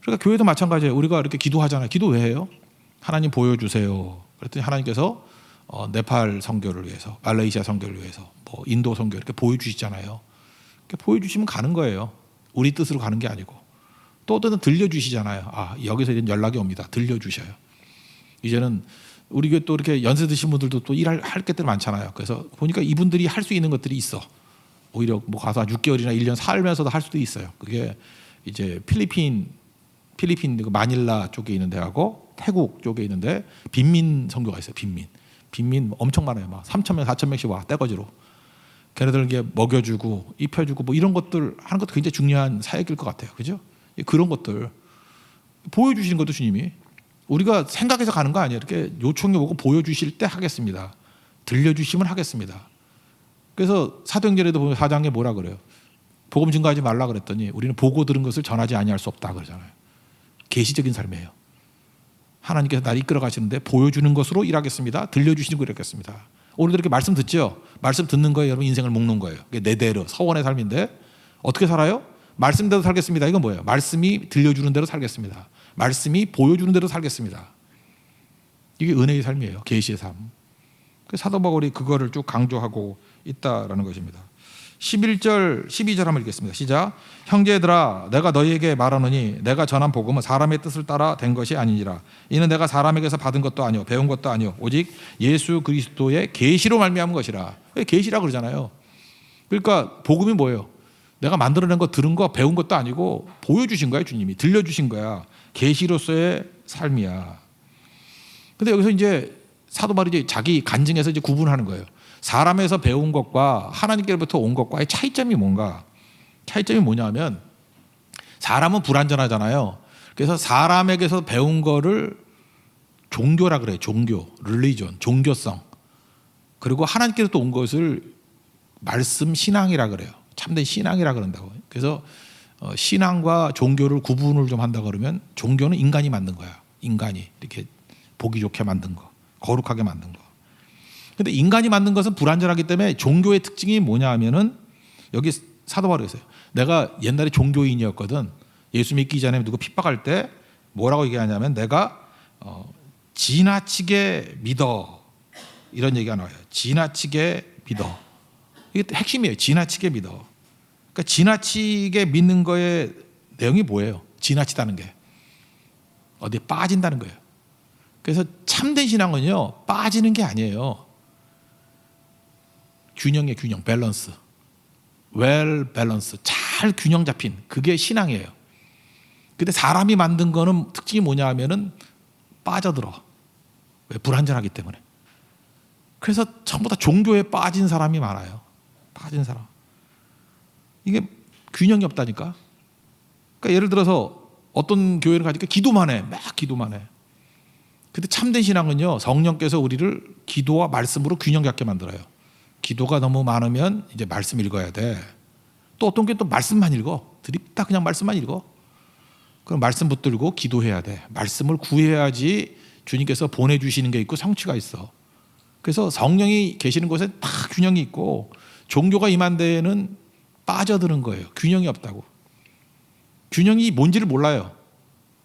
그러니까 교회도 마찬가지예요. 우리가 이렇게 기도하잖아요. 기도 왜 해요? 하나님 보여주세요. 그랬더니 하나님께서 네팔 선교를 위해서, 말레이시아 선교를 위해서, 뭐 인도 선교 이렇게 보여주시잖아요. 이렇게 보여주시면 가는 거예요. 우리 뜻으로 가는 게 아니고. 또 어떤 들려주시잖아요. 아, 여기서 이제 연락이 옵니다. 들려주셔요. 이제는 우리 교회 또 이렇게 연세 드신 분들도 또 일할 것들 많잖아요. 그래서 보니까 이분들이 할 수 있는 것들이 있어. 오히려 뭐 가서 6개월이나 1년 살면서도 할 수도 있어요. 그게 이제 필리핀 마닐라 쪽에 있는 데하고 태국 쪽에 있는데 빈민 선교가 있어요. 빈민 엄청 많아요. 막 3,000명, 4,000명씩 와 떼거지로. 걔네들에게 먹여주고 입혀주고 뭐 이런 것들 하는 것도 굉장히 중요한 사역일 것 같아요. 그죠? 그런 것들 보여주시는 것도 주님이 우리가 생각해서 가는 거 아니에요. 이렇게 요청이 오고 보여주실 때 하겠습니다. 들려주시면 하겠습니다. 그래서 사도행전에도 보면 4장에 뭐라 그래요? 복음 증거하지 말라 그랬더니 우리는 보고 들은 것을 전하지 아니할 수 없다 그러잖아요. 계시적인 삶이에요. 하나님께서 날 이끌어 가시는데 보여주는 것으로 일하겠습니다. 들려주시는 거 일하겠습니다. 오늘도 이렇게 말씀 듣죠? 말씀 듣는 거예요. 여러분 인생을 묶는 거예요. 내대로 서원의 삶인데 어떻게 살아요? 말씀대로 살겠습니다. 이건 뭐예요? 말씀이 들려주는 대로 살겠습니다. 말씀이 보여주는 대로 살겠습니다. 이게 은혜의 삶이에요. 계시의 삶. 사도 바울이 그거를 쭉 강조하고 있다라는 것입니다. 11절, 12절 한번 읽겠습니다. 시작. 형제들아, 내가 너희에게 말하노니 내가 전한 복음은 사람의 뜻을 따라 된 것이 아니니라. 이는 내가 사람에게서 받은 것도 아니요 배운 것도 아니요 오직 예수 그리스도의 계시로 말미암은 것이라. 계시라 그러잖아요. 그러니까 복음이 뭐예요? 내가 만들어낸 거, 들은 거, 배운 것도 아니고 보여주신 거야. 주님이 들려주신 거야. 계시로서의 삶이야. 근데 여기서 이제 사도 바울이 이제 자기 간증에서 이제 구분하는 거예요. 사람에서 배운 것과 하나님께로부터 온 것과의 차이점이 뭔가? 차이점이 뭐냐면 사람은 불완전하잖아요. 그래서 사람에게서 배운 거를 종교라 그래요. 종교, 릴리전, 종교성. 그리고 하나님께로부터 온 것을 말씀 신앙이라 그래요. 참된 신앙이라 그런다고. 그래서 신앙과 종교를 구분을 좀 한다 그러면 종교는 인간이 만든 거야. 인간이 이렇게 보기 좋게 만든 거, 거룩하게 만든 거. 근데 인간이 만든 것은 불완전하기 때문에 종교의 특징이 뭐냐 하면은 여기 사도 바울이 있어요. 내가 옛날에 종교인이었거든. 예수 믿기 전에 누구 핍박할 때 뭐라고 얘기하냐면 내가 지나치게 믿어. 이런 얘기가 나와요. 지나치게 믿어. 이게 핵심이에요. 지나치게 믿어. 그러니까 지나치게 믿는 거의 내용이 뭐예요? 지나치다는 게. 어디에 빠진다는 거예요. 그래서 참된 신앙은요, 빠지는 게 아니에요. 균형의 균형, 밸런스. well 밸런스. 잘 균형 잡힌 그게 신앙이에요. 근데 사람이 만든 거는 특징이 뭐냐 하면은 빠져들어. 왜? 불완전하기 때문에. 그래서 전부 다 종교에 빠진 사람이 많아요. 빠진 사람. 이게 균형이 없다니까. 그러니까 예를 들어서 어떤 교회를 가니까 기도만 해. 막 기도만 해. 근데 참된 신앙은요, 성령께서 우리를 기도와 말씀으로 균형 잡게 만들어요. 기도가 너무 많으면 이제 말씀 읽어야 돼. 또 어떤 게 또 말씀만 읽어. 드립다 그냥 말씀만 읽어. 그럼 말씀 붙들고 기도해야 돼. 말씀을 구해야지 주님께서 보내주시는 게 있고 성취가 있어. 그래서 성령이 계시는 곳에 다 균형이 있고 종교가 임한 데에는 빠져드는 거예요. 균형이 없다고. 균형이 뭔지를 몰라요.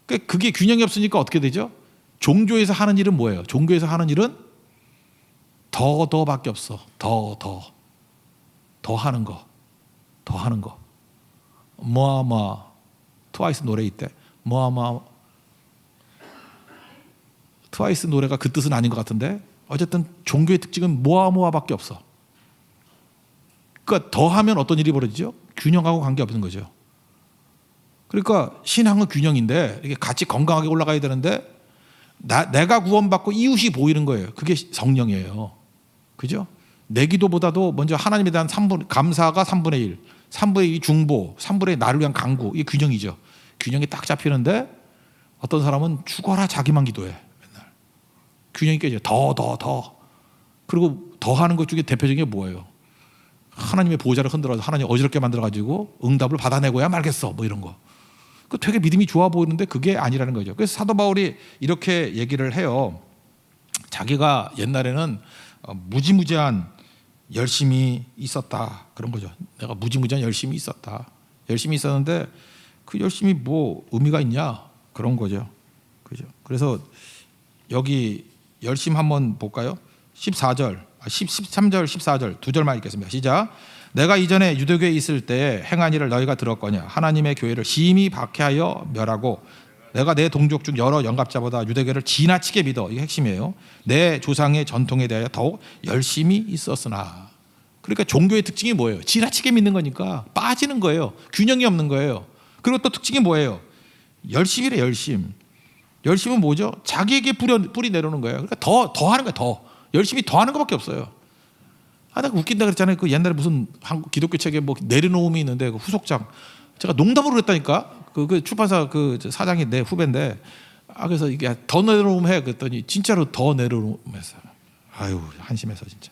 그게 균형이 없으니까 어떻게 되죠? 종교에서 하는 일은 뭐예요? 종교에서 하는 일은 더밖에 없어. 더 하는 거. 더 하는 거. 트와이스 노래 있대. 트와이스 노래가 그 뜻은 아닌 것 같은데 어쨌든 종교의 특징은 밖에 없어. 그러니까 더 하면 어떤 일이 벌어지죠? 균형하고 관계없는 거죠. 그러니까 신앙은 균형인데 이게 같이 건강하게 올라가야 되는데 내가 구원받고 이웃이 보이는 거예요. 그게 성령이에요. 그죠? 내 기도보다도 먼저 하나님에 대한 감사가 3분의 1, 3분의 2 중보, 3분의 1 나를 위한 간구. 이게 균형이죠. 균형이 딱 잡히는데 어떤 사람은 죽어라 자기만 기도해. 맨날. 균형이 깨져요. 더. 그리고 더 하는 것 중에 대표적인 게 뭐예요? 하나님의 보호자를 흔들어서 하나님 어지럽게 만들어가지고 응답을 받아내고야 말겠어. 뭐 이런 거. 그 되게 믿음이 좋아 보이는데 그게 아니라는 거죠. 그래서 사도 바울이 이렇게 얘기를 해요. 자기가 옛날에는 무지무지한 열심히 있었다. 그런 거죠. 내가 무지무지한 열심히 있었다. 열심히 있었는데 그 열심히 뭐 의미가 있냐? 그런 거죠. 그죠? 그래서 여기 열심 한번 볼까요? 13절, 14절 두 절만 읽겠습니다. 시작. 내가 이전에 유대교에 있을 때 행한 일을 너희가 들었거냐? 하나님의 교회를 심히 박해하여 멸하고 내가 내 동족 중 여러 영갑자보다 유대교를 지나치게 믿어. 이게 핵심이에요. 내 조상의 전통에 대하여 더욱 열심히 있었으나. 그러니까 종교의 특징이 뭐예요? 지나치게 믿는 거니까 빠지는 거예요. 균형이 없는 거예요. 그리고 또 특징이 뭐예요? 열심이래. 열심은 뭐죠? 자기에게 뿌리 내려오는 거예요. 그러니까 더 하는 거예요. 더 열심히 더 하는 것밖에 없어요. 내가 웃긴다 그랬잖아요. 그 옛날에 무슨 한국 기독교 책에 뭐 내려놓음이 있는데 그 후속장 제가 농담으로 그랬다니까. 그 출판사 그 사장이 내 후배인데 그래서 이게 더 내려놓음 해 그랬더니 진짜로 더 내려놓으면서 아유 한심해서 진짜.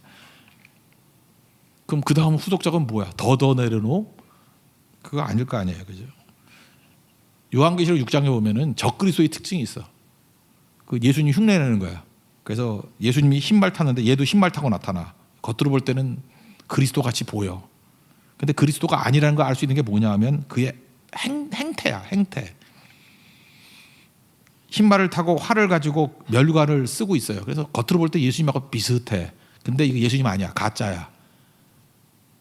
그럼 그 다음 후속작은 뭐야? 더 내려놓음? 그거 아닐 거 아니에요, 그죠? 요한계시록 6장에 보면은 적그리스도의 특징이 있어. 그 예수님 흉내내는 거야. 그래서 예수님이 흰말 탔는데 얘도 흰말 타고 나타나. 겉으로 볼 때는 그리스도 같이 보여. 근데 그리스도가 아니라는 걸 알 수 있는 게 뭐냐 하면 그의 행태야, 행태. 흰말을 타고 활을 가지고 멸관을 쓰고 있어요. 그래서 겉으로 볼 때 예수님하고 비슷해. 근데 이거 예수님 아니야, 가짜야.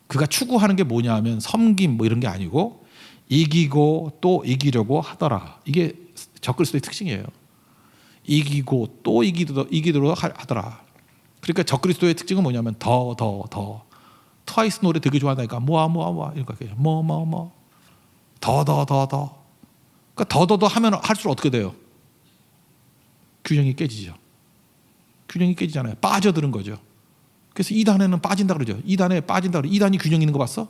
그가 추구하는 게 뭐냐 하면 섬김 뭐 이런 게 아니고 이기고 또 이기려고 하더라. 이게 적그리스도의 특징이에요. 이기고 또 이기도록 하더라. 그러니까 적그리스도의 특징은 뭐냐면 더. 트와이스 노래 되게 좋아하니까 이렇게 더. 그러니까 더 하면 할수록 어떻게 돼요? 균형이 깨지죠. 균형이 깨지잖아요. 빠져드는 거죠. 그래서 2단에는 빠진다 그러죠. 2단에 빠진다 그러죠. 2단이 균형 있는 거 봤어?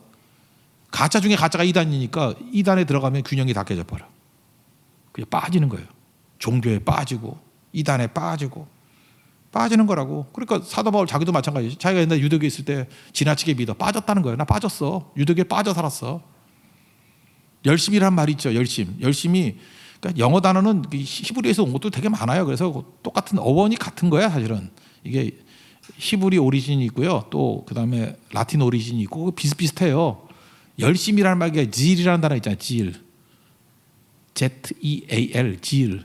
가짜 중에 가짜가 2단이니까 2단에 들어가면 균형이 다 깨져버려. 그게 빠지는 거예요. 종교에 빠지고 2단에 빠지는 거라고. 그러니까 사도 바울 자기도 마찬가지죠. 자기가 옛날에 유대교에 있을 때 지나치게 믿어 빠졌다는 거예요. 나 빠졌어. 유대교에 빠져 살았어. 열심이란 말이 있죠. 열심이. 그러니까 영어 단어는 히브리에서 온 것도 되게 많아요. 그래서 똑같은 어원이 같은 거야 사실은. 이게 히브리 오리진이 있고요. 또 그다음에 라틴 오리진이 있고 비슷비슷해요. 열심이라는 말이 질이라는 단어 있잖아요. 질. Z-E-A-L 질.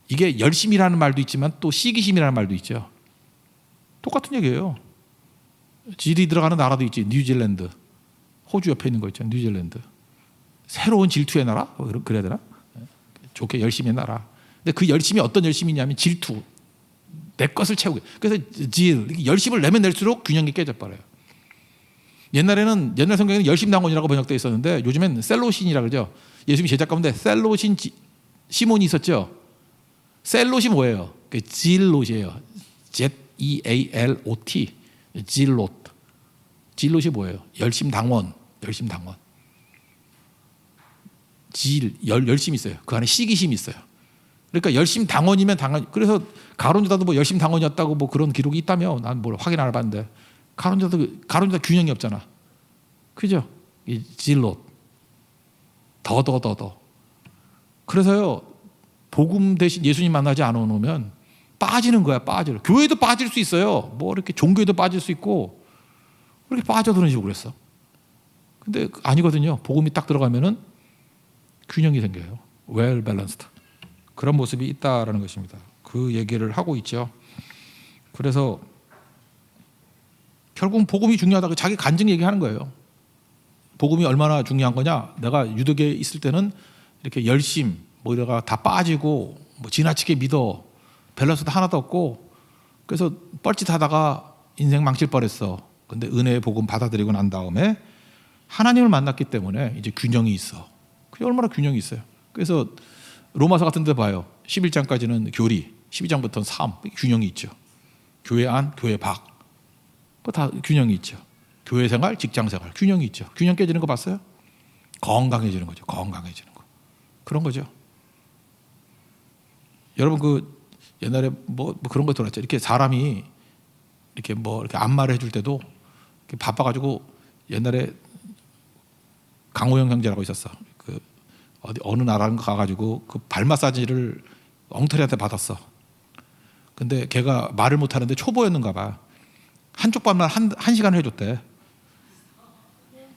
이게 열심이라는 말도 있지만 또 시기심이라는 말도 있죠. 똑같은 얘기예요. 질이 들어가는 나라도 있지. 뉴질랜드. 호주 옆에 있는 거 있죠. 뉴질랜드. 새로운 질투의 나라? 그래야 되나? 좋게 열심히 나라. 근데 그 열심이 어떤 열심이냐면 질투. 내 것을 채우게. 그래서 열심을 내면 낼수록 균형이 깨져버려요. 옛날 성경에는 열심당원이라고 번역되어 있었는데 요즘엔 셀로신이라고 그러죠. 예수님이 제자 가운데 셀로신 시몬이 있었죠. 셀롯이 뭐예요? 질롯이에요. Z-E-A-L-O-T. 질롯이 뭐예요? 열심당원. 열심이 있어요. 그 안에 시기심이 있어요. 그러니까 열심당원이면 그래서 가론유다도 뭐 열심당원이었다고 뭐 그런 기록이 있다며. 난 뭘 확인 안 해봤는데 가론유다 균형이 없잖아. 그죠? 이 질롯. 더. 그래서요. 복음 대신 예수님 만나지 않으면 빠지는 거야. 빠져. 교회도 빠질 수 있어요. 뭐 이렇게 종교에도 빠질 수 있고 그렇게 빠져드는 식으로 그랬어. 근데 아니거든요. 복음이 딱 들어가면은 균형이 생겨요. well balanced. 그런 모습이 있다라는 것입니다. 그 얘기를 하고 있죠. 그래서 결국 복음이 중요하다고 자기 간증 얘기하는 거예요. 복음이 얼마나 중요한 거냐? 내가 유대교에 있을 때는 이렇게 열심 뭐 이래가 다 빠지고 뭐 지나치게 믿어 밸런스도 하나도 없고 그래서 뻘짓하다가 인생 망칠 뻔했어. 근데 은혜의 복음 받아들이고 난 다음에 하나님을 만났기 때문에 이제 균형이 있어. 그게 얼마나 균형이 있어요. 그래서 로마서 같은 데 봐요. 11장까지는 교리, 12장부터는 삶, 균형이 있죠. 교회 안, 교회 밖. 그거 다 균형이 있죠. 교회 생활, 직장 생활, 균형이 있죠. 균형 깨지는 거 봤어요? 건강해지는 거죠. 건강해지는 거. 그런 거죠. 여러분 그 옛날에 뭐 그런 거 들었죠. 이렇게 사람이 이렇게 뭐 이렇게 안마를 해줄 때도 이렇게 바빠가지고 옛날에 강호영 형제라고 있었어. 그 어느 나라인가 가가지고 그 발 마사지를 엉터리한테 받았어. 근데 걔가 말을 못하는데 초보였는가 봐. 한쪽 발만 한 시간을 해줬대.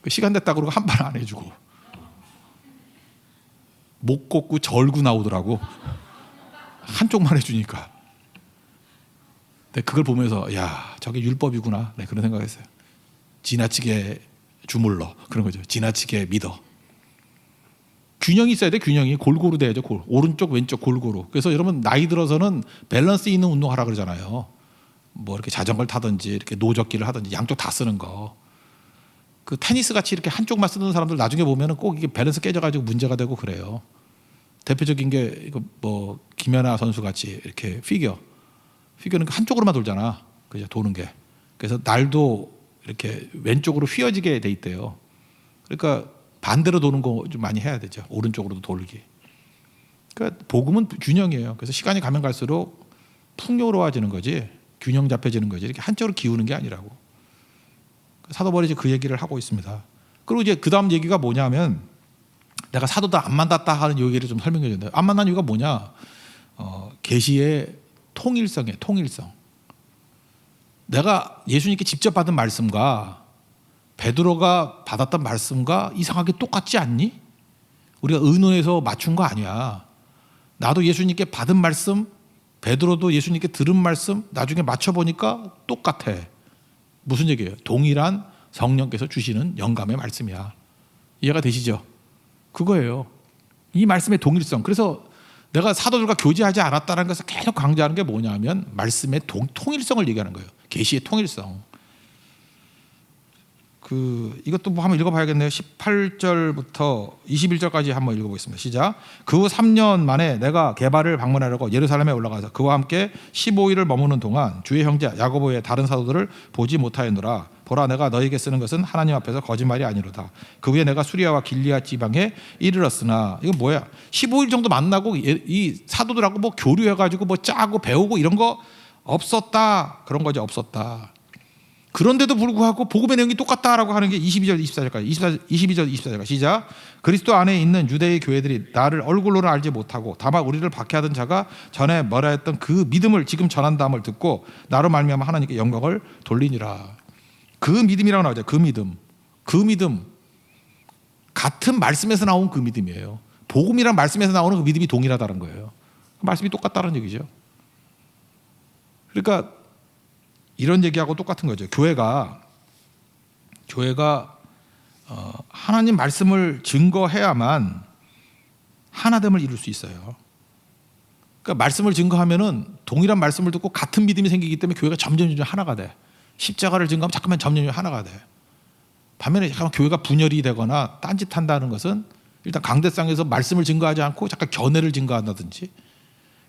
그 시간 됐다 그러고 한 발 안 해주고 목 꽂고 절구 나오더라고. 한쪽만 해주니까. 근데 그걸 보면서 야 저게 율법이구나. 네, 그런 생각했어요. 지나치게 주물러 그런 거죠. 지나치게 믿어. 균형이 있어야 돼. 균형이 골고루 돼야죠. 오른쪽 왼쪽 골고루. 그래서 여러분 나이 들어서는 밸런스 있는 운동하라 그러잖아요. 뭐 이렇게 자전거를 타든지 이렇게 노젓기를 하든지 양쪽 다 쓰는 거. 그 테니스 같이 이렇게 한쪽만 쓰는 사람들 나중에 보면은 꼭 이게 밸런스 깨져가지고 문제가 되고 그래요. 대표적인 게 이거 뭐 김연아 선수 같이 이렇게 피겨는 한쪽으로만 돌잖아. 그죠? 도는 게. 그래서 날도 이렇게 왼쪽으로 휘어지게 돼 있대요. 그러니까 반대로 도는 거 좀 많이 해야 되죠. 오른쪽으로도 돌기. 그러니까 복음은 균형이에요. 그래서 시간이 가면 갈수록 풍요로워지는 거지, 균형 잡혀지는 거지. 이렇게 한쪽으로 기우는 게 아니라고. 사도 바울이 이제 그 얘기를 하고 있습니다. 그리고 이제 그 다음 얘기가 뭐냐면 내가 사도다 안 만났다 하는 얘기를 좀 설명해 준다. 안 만난 이유가 뭐냐? 계시의 통일성이에요. 통일성. 내가 예수님께 직접 받은 말씀과 베드로가 받았던 말씀과 이상하게 똑같지 않니? 우리가 의논해서 맞춘 거 아니야. 나도 예수님께 받은 말씀, 베드로도 예수님께 들은 말씀 나중에 맞춰보니까 똑같아. 무슨 얘기예요? 동일한 성령께서 주시는 영감의 말씀이야. 이해가 되시죠? 그거예요. 이 말씀의 동일성. 그래서 내가 사도들과 교제하지 않았다는 것을 계속 강조하는 게 뭐냐면 말씀의 통일성을 얘기하는 거예요. 계시의 통일성. 이것도 뭐 한번 읽어봐야겠네요. 18절부터 21절까지 한번 읽어보겠습니다. 시작. 그 후 3년 만에 내가 게바를 방문하려고 예루살렘에 올라가서 그와 함께 15일을 머무는 동안 주의 형제 야고보의 다른 사도들을 보지 못하였노라. 보라, 내가 너에게 쓰는 것은 하나님 앞에서 거짓말이 아니로다. 그 후에 내가 수리아와 길리아 지방에 이르렀으나, 이건 뭐야? 15일 정도 만나고 이 사도들하고 뭐 교류해가지고 뭐 짜고 배우고 이런 거 없었다. 그런 거지. 없었다. 그런데도 불구하고 복음의 내용이 똑같다라고 하는 게 22절 24절까지 22절 24절까지 시작. 그리스도 안에 있는 유대의 교회들이 나를 얼굴로는 알지 못하고 다만 우리를 박해하던 자가 전에 뭐라 했던 그 믿음을 지금 전한다함을 듣고 나로 말미암아 하나님께 영광을 돌리니라. 그 믿음이라고 나오죠. 그 믿음 같은 말씀에서 나온 그 믿음이에요. 복음이란 말씀에서 나오는 그 믿음이 동일하다는 거예요. 말씀이 똑같다는 얘기죠. 그러니까 이런 얘기하고 똑같은 거죠. 교회가 하나님 말씀을 증거해야만 하나됨을 이룰 수 있어요. 그러니까 말씀을 증거하면은 동일한 말씀을 듣고 같은 믿음이 생기기 때문에 교회가 점점 하나가 돼. 십자가를 증거하면 잠깐만 점점 하나가 돼. 반면에 잠깐 교회가 분열이 되거나 딴짓한다는 것은 일단 강대상에서 말씀을 증거하지 않고 잠깐 견해를 증거한다든지,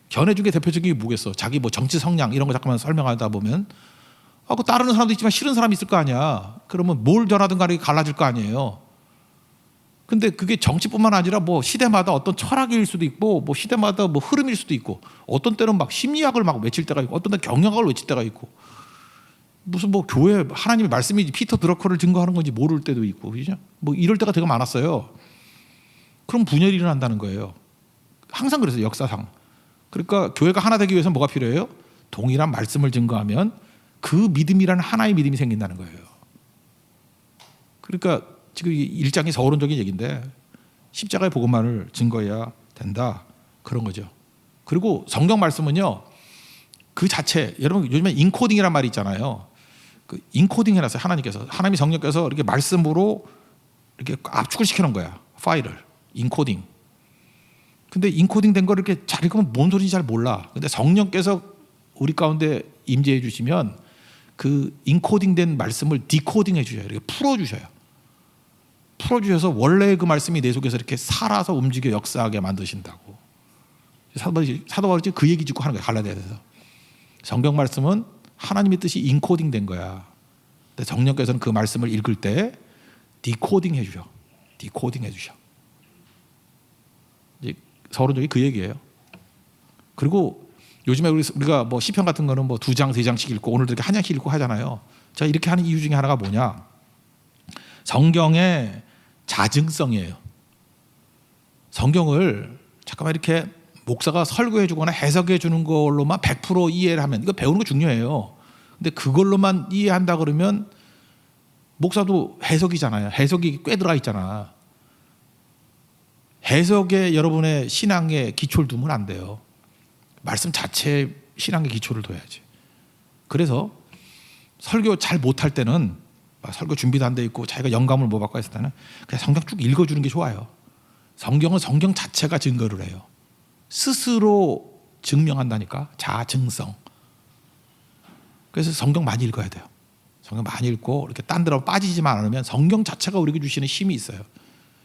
견해 중에 대표적인 게 뭐겠어? 자기 뭐 정치 성향 이런 거 잠깐만 설명하다 보면 그 따르는 사람도 있지만 싫은 사람이 있을 거 아니야. 그러면 뭘 전하든 간에 갈라질 거 아니에요. 근데 그게 정치뿐만 아니라 뭐 시대마다 어떤 철학일 수도 있고 뭐 시대마다 뭐 흐름일 수도 있고 어떤 때는 막 심리학을 막 외칠 때가 있고 어떤 때는 경영학을 외칠 때가 있고 무슨 뭐 교회 하나님의 말씀이 피터 드러커를 증거하는 건지 모를 때도 있고 그죠? 뭐 이럴 때가 되게 많았어요. 그럼 분열이 일어난다는 거예요. 항상 그랬어요. 역사상. 그러니까 교회가 하나 되기 위해서 뭐가 필요해요? 동일한 말씀을 증거하면 그 믿음이라는 하나의 믿음이 생긴다는 거예요. 그러니까 지금 일장이 서론적인 얘기인데 십자가의 복음만을 증거해야 된다 그런 거죠. 그리고 성경 말씀은요 그 자체 여러분 요즘에 인코딩이란 말이 있잖아요. 그 인코딩 해놨어요. 하나님이 성령께서 이렇게 말씀으로 이렇게 압축을 시켜놓은 거야. 파일을 인코딩. 근데 인코딩 된 걸 이렇게 잘 읽으면 뭔 소리인지 잘 몰라. 근데 성령께서 우리 가운데 임재해 주시면 그 인코딩된 말씀을 디코딩 해주셔요. 이렇게 풀어주셔서 원래 그 말씀이 내 속에서 이렇게 살아서 움직여 역사하게 만드신다고. 사도 바울이 그 얘기 짓고 하는 거예요. 갈라디아서에서. 성경 말씀은 하나님의 뜻이 인코딩 된 거야. 근데 성령께서는 그 말씀을 읽을 때 디코딩 해주셔. 이제 서론적이 그 얘기예요. 그리고 요즘에 우리가 뭐 시편 같은 거는 뭐 2장, 3장씩 읽고 오늘도 이렇게 한 장씩 읽고 하잖아요. 제가 이렇게 하는 이유 중에 하나가 뭐냐? 성경의 자증성이에요. 성경을 잠깐만 이렇게 목사가 설교해 주거나 해석해 주는 걸로만 100% 이해를 하면 이거 배우는 거 중요해요. 근데 그걸로만 이해한다 그러면 목사도 해석이잖아요. 해석이 꽤 들어가 있잖아. 해석에 여러분의 신앙의 기초를 두면 안 돼요. 말씀 자체에 신앙의 기초를 둬야지. 그래서 설교 잘 못할 때는 설교 준비도 안 돼 있고 자기가 영감을 못 받고 했을 때는 그냥 성경 쭉 읽어주는 게 좋아요. 성경은 성경 자체가 증거를 해요. 스스로 증명한다니까. 자증성. 그래서 성경 많이 읽어야 돼요. 성경 많이 읽고 이렇게 딴 데로 빠지지만 않으면 성경 자체가 우리에게 주시는 힘이 있어요.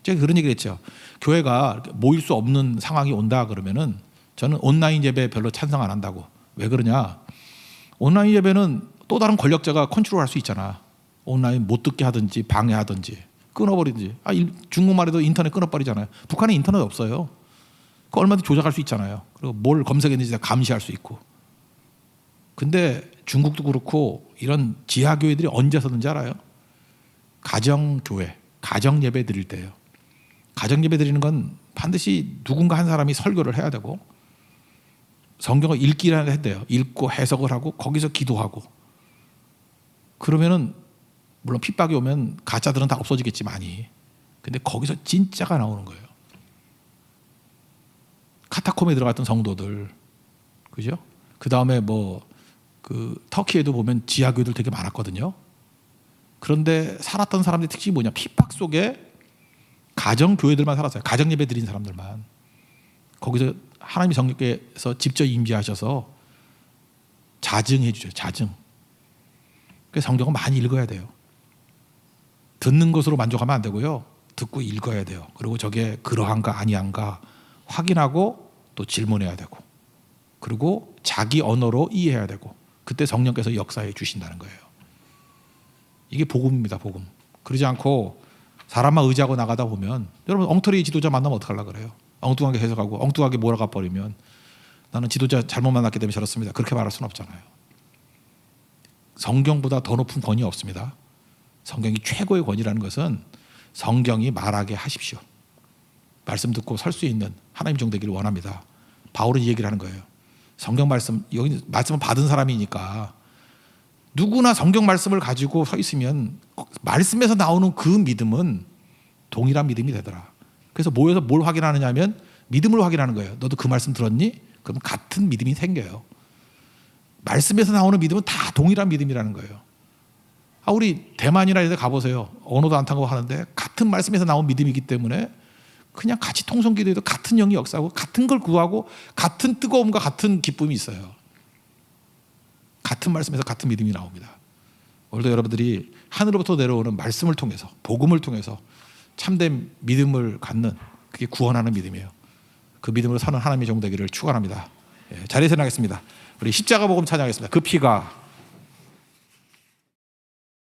제가 그런 얘기를 했죠. 교회가 모일 수 없는 상황이 온다 그러면은 저는 온라인 예배 별로 찬성 안 한다고. 왜 그러냐? 온라인 예배는 또 다른 권력자가 컨트롤할 수 있잖아. 온라인 못 듣게 하든지 방해하든지 끊어버리든지. 중국만 해도 인터넷 끊어버리잖아요. 북한에 인터넷 없어요. 그 얼마든지 조작할 수 있잖아요. 그리고 뭘 검색했는지 감시할 수 있고. 근데 중국도 그렇고 이런 지하교회들이 언제 서든지 알아요? 가정교회, 가정예배 드릴 때예요. 가정예배 드리는 건 반드시 누군가 한 사람이 설교를 해야 되고 성경을 읽기라도 해야 돼요. 읽고 해석을 하고 거기서 기도하고. 그러면은 물론 핍박이 오면 가짜들은 다 없어지겠지만이. 근데 거기서 진짜가 나오는 거예요. 카타콤에 들어갔던 성도들, 그죠? 그 다음에 터키에도 보면 지하교회들 되게 많았거든요. 그런데 살았던 사람들의 특징이 뭐냐? 핍박 속에 가정 교회들만 살았어요. 가정 예배 드린 사람들만. 거기서 하나님이 성령께서 직접 임재하셔서 자증해 주죠. 자증. 그래서 성경은 많이 읽어야 돼요. 듣는 것으로 만족하면 안 되고요. 듣고 읽어야 돼요. 그리고 저게 그러한가 아니한가 확인하고 또 질문해야 되고 그리고 자기 언어로 이해해야 되고 그때 성령께서 역사해 주신다는 거예요. 이게 복음입니다. 복음. 그러지 않고 사람만 의지하고 나가다 보면 여러분 엉터리 지도자 만나면 어떡하려고 그래요. 엉뚱하게 해석하고 엉뚱하게 몰아가 버리면 나는 지도자 잘못 만났기 때문에 저렇습니다. 그렇게 말할 수는 없잖아요. 성경보다 더 높은 권위 없습니다. 성경이 최고의 권위라는 것은 성경이 말하게 하십시오. 말씀 듣고 설 수 있는 하나님 종 되기를 원합니다. 바울은 이 얘기를 하는 거예요. 성경 말씀, 여기 말씀을 받은 사람이니까 누구나 성경 말씀을 가지고 서 있으면 말씀에서 나오는 그 믿음은 동일한 믿음이 되더라. 그래서 모여서 뭘 확인하느냐 하면 믿음을 확인하는 거예요. 너도 그 말씀 들었니? 그럼 같은 믿음이 생겨요. 말씀에서 나오는 믿음은 다 동일한 믿음이라는 거예요. 우리 대만이나 이런 데 가보세요. 언어도 안 타고 하는데 같은 말씀에서 나온 믿음이기 때문에 그냥 같이 통성기도해도 같은 영이 역사하고 같은 걸 구하고 같은 뜨거움과 같은 기쁨이 있어요. 같은 말씀에서 같은 믿음이 나옵니다. 오늘도 여러분들이 하늘로부터 내려오는 말씀을 통해서, 복음을 통해서 참된 믿음을 갖는, 그게 구원하는 믿음이에요. 그 믿음으로 사는 하나님의 종 되기를 축원합니다. 자리에서 나가겠습니다. 우리 십자가 복음 찬양하겠습니다. 그 피가